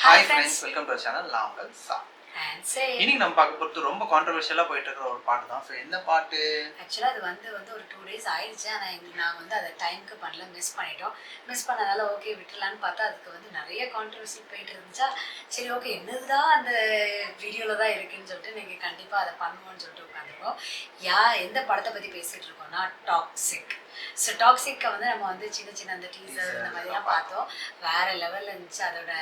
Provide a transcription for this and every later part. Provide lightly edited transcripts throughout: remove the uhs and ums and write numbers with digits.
Hi friends, welcome to our channel. நான் உங்கள் சா. And say இன்னைக்கு நம்ம பார்க்க போறது ரொம்ப கான்ட்ரோவர்ஷியலா போயிட்டு இருக்கிற ஒரு பாட்டு தான். சோ என்ன பாட்டு? ஆக்சுவலா அது வந்து ஒரு 2 days ஆயிடுச்சு. ஆனா நான் வந்து அத டைம்க்கு பண்ணல, மிஸ் பண்ணிட்டோம். மிஸ் பண்ணதால ஓகே விட்டுறலாம்னு பார்த்தா அதுக்கு வந்து நிறைய கான்ட்ரோவர்சி போயிட்டு இருந்துச்சா. சரி ஓகே என்னதுதான் அந்த வீடியோல தான் இருக்குன்னு சொல்லிட்டு நீங்க கண்டிப்பா அதை பண்ணுவோம்னு சொல்லிட்டு உட்காந்துருக்கோம். எந்த படத்தை பத்தி பேசிட்டு இருக்கோம்னா டாக்ஸிக். ஸோ டாக்ஸிக்கை வந்து நம்ம வந்து சின்ன அந்த டீசர் இந்த மாதிரிலாம் பார்த்தோம். வேற லெவல்ல இருந்துச்சு. அதோட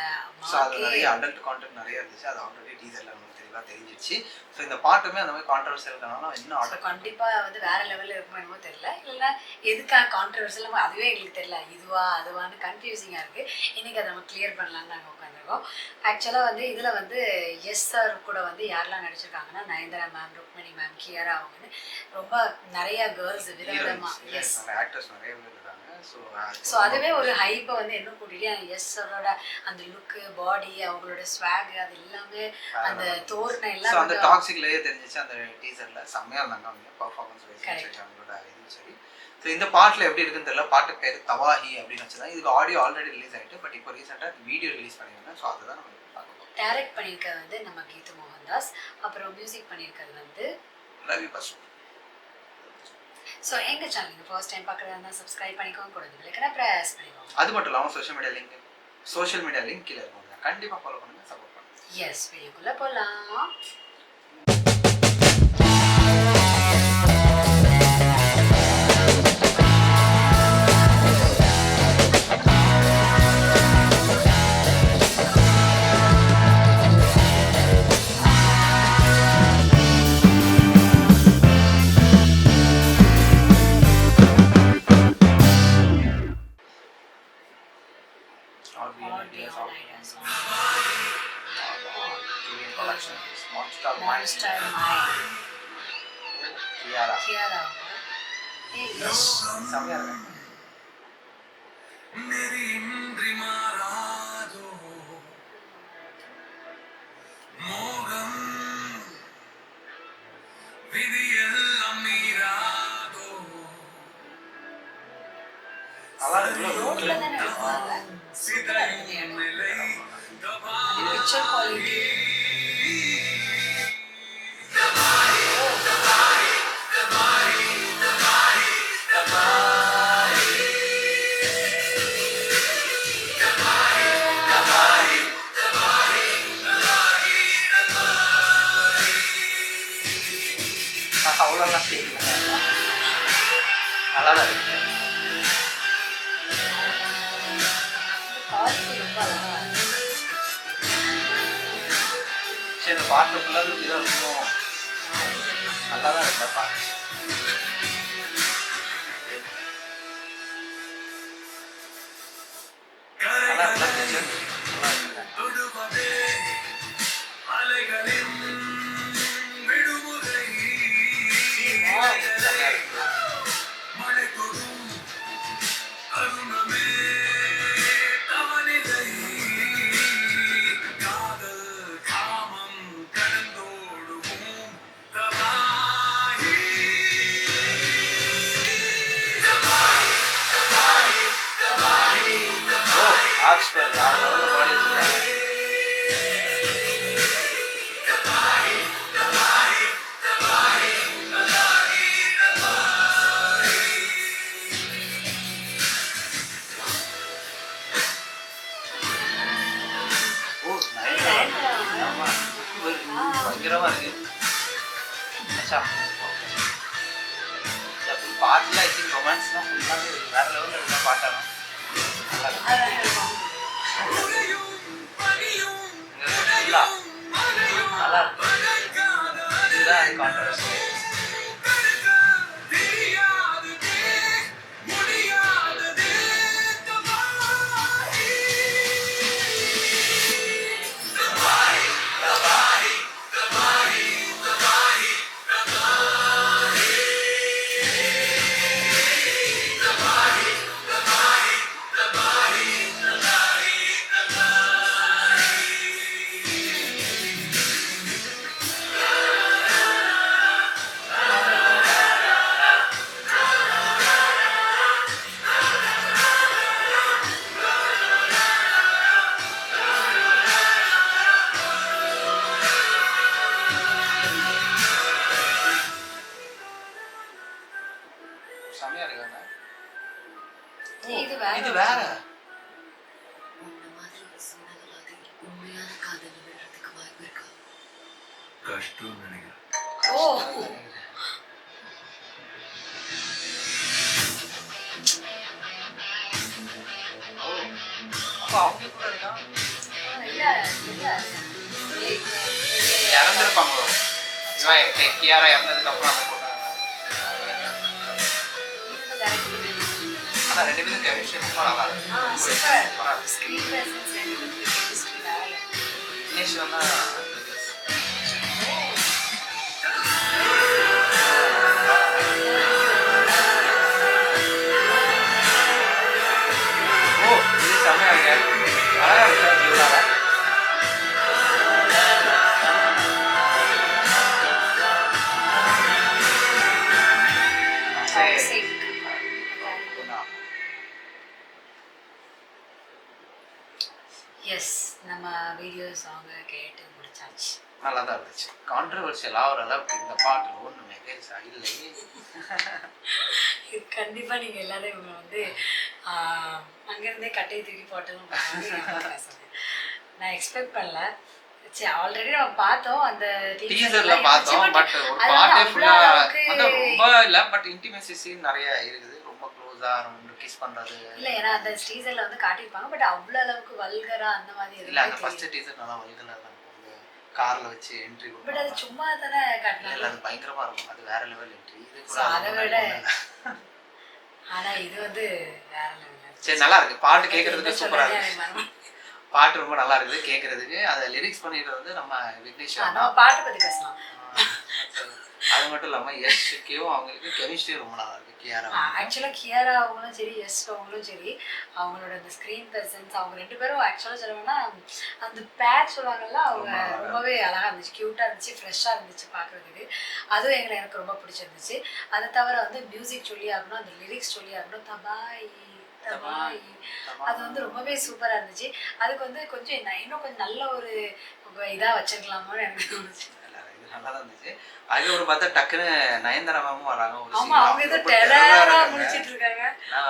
நிறைய அடல்ட் கான்டென்ட் நிறைய இருந்துச்சு. அது ஆல்ரெடி டீசர்ல நமக்கு தெளிவா தெரிஞ்சிச்சு. ஸோ இந்த பாட்டுமே அந்த மாதிரி கான்ட்ரோவர்சியல் இருக்கனால இன்னும் கண்டிப்பா வந்து வேற லெவல்ல இருக்குமோ என்னமோ தெரியல. இல்லைன்னா எதுக்காக கான்ட்ரோவர்சியல் அதுவே எங்களுக்கு தெரியல. இதுவா அதுவான்னு கன்ஃபியூசிங்கா இருக்கு. இன்னைக்கு அதை நம்ம கிளியர் பண்ணலாம்னு நாங்கள் உட்காந்துருக்கோம். ஆக்சுவலா வந்து இதுல வந்து எஸ் சார் கூட வந்து யாரெல்லாம் நடிச்சிருக்காங்கன்னா நயன்தாரா மேம், ருக்மணி மேம், கியாரா அவங்க ரொம்ப நிறைய கேர்ள்ஸ் விதவிதமா ஆக்டர்ஸ் நிறைய பேர் இருக்காங்க. ஸோ அதுவே ஒரு ஹைப்பை வந்து இன்னும் கூட்டிட்டு எஸ் சாரோட அந்த லுக்கு, பாடி, அவங்களோட ஸ்வாக் அது எல்லாமே அந்த தோரணை எல்லாம் அந்த டாக்ஸிக்லயே தெரிஞ்சிச்சு. அந்த டீசர்ல செம்மையா இருந்தாங்க அவங்க பெர்ஃபார்மன்ஸ் வைஸ் அவங்களோட இது சரி. ஸோ இந்த பாட்டில் எப்படி இருக்குன்னு தெரியல. பாட்டு பேர் தவாஹி அப்படின்னு வச்சுதான். இதுக்கு ஆடியோ ஆல்ரெடி ரிலீஸ் ஆயிட்டு, பட் இப்போ ரீசெண்டாக வீடியோ ரிலீஸ் பண்ணியிருந்தேன். ஸோ அதுதான் நம்ம பார்க்கணும். டைரக்ட் பண்ணியிருக்கிறது வந்து நம்ம கீது மோகன்தாஸ், அப்புறம் மியூசிக் பண்ணியிருக்கிறது வந்து ரவி பசு. ஸோ எங்கள் சேனல் நீங்கள் ஃபர்ஸ்ட் டைம் பார்க்குறதா இருந்தால் சப்ஸ்கிரைப் பண்ணிக்கோங்க, கூட இல்லைன்னா ப்ரெஸ் பண்ணிக்கோங்க. அது மட்டும் இல்லாமல் சோஷியல் மீடியா லிங்க் கீழே இருக்கும். கண்டிப்பாக ஃபாலோ பண்ணுங்கள், சப்போர்ட் பண்ணுங்கள். எஸ், வீடியோக்குள்ளே போகலாம். இந்த பாட்டு ஃபுல்லாக இதாக இருக்கும். நல்லா தான் இருக்க பாட்டு. பயங்கரமா இருக்கு. பாட்டுல ஐ திங்க் ரொமான்ஸ் தான் ஃபுல்லாகவே வேற லெவலில் இருந்தால் பாட்டாலும் நல்லா இருக்கும். இதுதான் கான்ட்ரோவர்சி. இது வேற இது வேற உன்ன மாதிரி ஒரு சூழ்நிலை உண்மையான காதல் விழுறதுக்கு வாய்ப்பு இருக்கா? கஷ்டம் நினைக்கிறேன். ஓ அப்போ அவங்க கூட இருக்கா இல்ல இல்ல இறந்துருப்பாங்களோ இவன் கியாரா இறந்ததுக்கு அப்புறம் அந்த பொண்ணு ஆனா ரெண்டு பேரும் கெமிஸ்ட்ரி ரொம்ப நல்லா இருக்கும் சூப்பர் ஸ்கிரீன் பிரசன்ஸ் ரெண்டு பேருக்கு கெமிஸ்ட்ரி வேற தினேஷ் வந்தா ஓ இது செம்மையா இருக்கு அழகா இருக்கு ஜீவனால டாக்ஸிக் எஸ் நம்ம வீடியோ சாங் கேட்டு முடிச்சாச்சு நல்லா தான் இருந்துச்சு கான்ட்ரவர்ஷியல் ஆகிற அளவுக்கு இந்த பாட்டில் ஒன்றும் மெகேஜா இல்லையே இது கண்டிப்பா நீங்க எல்லாரும் இவங்க வந்து அங்கிருந்தே கட்டையை தூக்கி போட்டதும் நான் எக்ஸ்பெக்ட் பண்ணல சரி ஆல்ரெடி நம்ம பார்த்தோம் அந்த டீசர்ல பார்த்தோம் பட் ஒரு பாட்டே ஃபுல்லா அந்த ரொம்ப இல்ல பட் இன்டிமேசி சீன் நிறைய இருக்குது ரொம்ப க்ளோஸா ரொம்ப கிஸ் பண்றது இல்ல ஏன்னா அந்த டீசர்ல வந்து காட்டியிருப்பாங்க பட் அவ்வளவு அளவுக்கு வல்கரா அந்த மாதிரி இல்ல அந்த ஃபர்ஸ்ட் டீசர் நல்லா வல்கலா தான் இருக்கும் கார்ல வச்சு என்ட்ரி பட் அது சும்மா தானே இல்ல காட்டினாங்க அது பயங்கரமா இருக்கும் அது வேற லெவல் என்ட்ரி இது So, கூட அதை விட ஆனா இது வந்து வேற லெவல் சரி நல்லா இருக்கு பாட்டு கேக்குறதுக்கு சூப்பரா இருக்கு பாட்டு ரொம்ப நல்லா இருக்குது கேக்குறதுக்கு அதை லிரிக்ஸ் பண்ணிட்டு வந்து நம்ம விக்னேஷ் நம்ம பாட்டு பத்தி பேசலாம் அது மட்டும் இல்லாம யஷ்க்கும் அவங்களுக்கு கெமிஸ்ட்ரி ரொம்ப நல்லா இருக்கு கியாரா ஆக்சுவலா கியாரா அவங்களும் சரி எஸ் அவங்களும் சரி அவங்களோட அந்த ஸ்கிரீன் பிரசன்ஸ் அவங்க ரெண்டு பேரும் ஆக்சுவலா சொல்லணும்னா அந்த பேர் சொல்லுவாங்கல்ல அவங்க ரொம்பவே அழகா இருந்துச்சு கியூட்டா இருந்துச்சு ஃப்ரெஷ்ஷா இருந்துச்சு பாக்குறதுக்கு அதுவும் எனக்கு ரொம்ப பிடிச்சிருந்துச்சு அதை தவிர வந்து மியூசிக் சொல்லி ஆகணும் அந்த லிரிக்ஸ் சொல்லி ஆகணும் தபாய் தபாய் அது வந்து ரொம்பவே சூப்பரா இருந்துச்சு அதுக்கு வந்து கொஞ்சம் இன்னும் கொஞ்சம் நல்ல ஒரு இதா வச்சிருக்கலாமோன்னு எனக்கு தோணுச்சு நல்லா தான் இருந்துச்சு அது ஒரு பார்த்தா டக்குன்னு நயன்தாரா மேமும் வராங்க ஒரு ஆமா அவங்க ஏதோ டெரரா முடிச்சிட்டு இருக்காங்க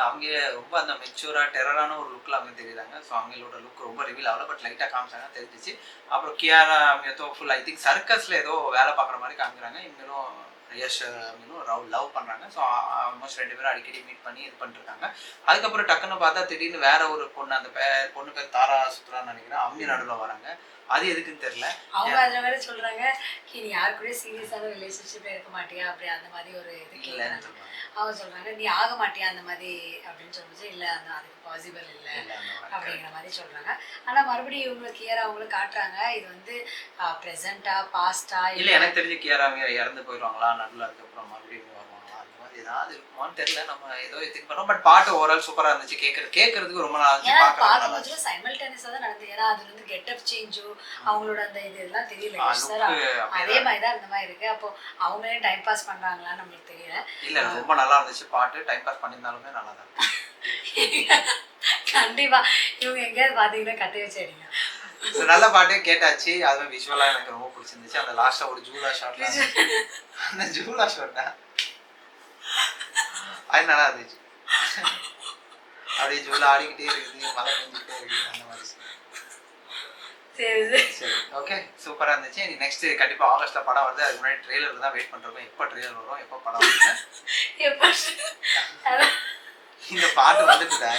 அவங்க ரொம்ப அந்த மெச்சூரா டெரரான ஒரு லுக்ல அவங்க தெரியுறாங்க ஸோ அவங்களோட லுக் ரொம்ப ரிவீல் ஆகல பட் லைட்டா காமிச்சாங்க தெரிஞ்சிச்சு அப்புறம் கியாரா அவங்க ஏதோ ஃபுல் ஐ திங்க் சர்க்கஸ்ல ஏதோ வேலை பார்க்குற மாதிரி காமிக்கிறாங்க இவங்களும் யஷ் அவங்களும் லவ் பண்றாங்க ஸோ ஆல்மோஸ்ட் ரெண்டு பேரும் அடிக்கடி மீட் பண்ணி இது பண்ணிருக்காங்க அதுக்கப்புறம் டக்குன்னு பார்த்தா திடீர்னு வேற ஒரு பொண்ணு அந்த பொண்ணு பேர் தாரா சுத்ரான்னு நினைக்கிறேன் அவங்க நடுவில் வராங்க அது எதுக்குன்னு தெரியல அவங்க அதுல வேற சொல்றாங்க நீ யாரு கூட சீரியஸான ரிலேஷன்ஷிப்ல இருக்க மாட்டியா அப்படி அந்த மாதிரி ஒரு இது கேட்கறாங்க அவங்க சொல்றாங்க நீ ஆக மாட்டியா அந்த மாதிரி அப்படின்னு சொல்லிச்சு இல்ல அந்த அதுக்கு பாசிபிள் இல்லை அப்படிங்கிற மாதிரி சொல்றாங்க ஆனா மறுபடியும் இவங்களுக்கு கியரா அவங்களுக்கு காட்டுறாங்க இது வந்து ப்ரெசென்டா பாஸ்டா இல்ல எனக்கு தெரிஞ்சு கியாரா அவங்க இறந்து போயிடுவாங்களா நடுவில் அதுக்கப்புறம் மறுபடியும் வருவாங்களா அந்த மாதிரி ஏதாவது இருக்குமான்னு தெரியல நம்ம ஏதோ திங்க் பண்ணோம் பட் பாட்டு ஓவரால் சூப்பரா இருந்துச்சு கேட்கறதுக்கு ரொம்ப நல்லா பார்க்கும்போது சைமல்டேனியஸா தான் நடந்தது ஏன்னா அதுல இருந்து கெட்டப் சேஞ்சும் அவங்களோட அந்த இதெல்லாம் தெரியல சார் அதே மாதிரி தான் இந்த மாதிரி இருக்கு அப்போ அவங்களே டைம் பாஸ் பண்றாங்களான்னு நம்மளுக்கு தெரியல இல்ல ரொம்ப நல்லா இருந்துச்சு பாட்டு டைம் பாஸ் பண்ணியிருந்தாலுமே நல்லா தான் கண்டிப்பா இவங்க எங்கேயாவது பாத்தீங்கன்னா கட்டி வச்சிடுங்க நல்ல பாட்டே கேட்டாச்சு அதுவும் விஷுவலா எனக்கு ரொம்ப பிடிச்சிருந்துச்சு அந்த லாஸ்டா ஒரு ஜூலா ஷாட்ல அந்த ஜூலா ஷாட்டா அது நல்லா இருந்துச்சு அப்படியே ஜூலா ஆடிக்கிட்டே இருக்குது மழை பெஞ்சிக்கிட்டே இருக்குது அந்த மாதிரி சரி ஓகே சூப்பரா இருந்துச்சு நீ நெக்ஸ்ட் கண்டிப்பா ஆகஸ்ட்ல படம் வருது அதுக்கு முன்னாடி ட்ரெய்லர் தான் வெயிட் பண்றோம் எப்போ ட்ரெய்லர் வரும் எப்போ படம் வருது இந்த பாட்டு வந்துட்டுதா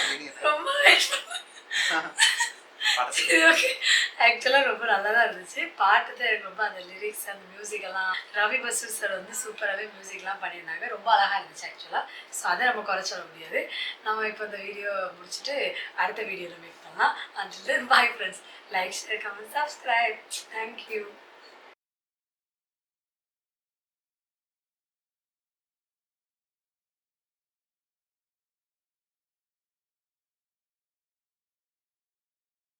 ரொம்ப ஆக்சுவலா ரொம்ப நல்லா தான் இருந்துச்சு பாட்டு தான் எனக்கு ரொம்ப அந்த லிரிக்ஸ் அந்த மியூசிக் எல்லாம் ரவி பசு சார் வந்து சூப்பராகவே மியூசிக் எல்லாம் பண்ணியிருந்தாங்க ரொம்ப அழகா இருந்துச்சு ஆக்சுவலா ஸோ அதை நம்ம குறை சொல்ல முடியாது நம்ம இப்போ இந்த வீடியோ முடிச்சுட்டு அடுத்த வீடியோவில் மீட் பண்ணலாம் until then bye friends like share comment subscribe thank you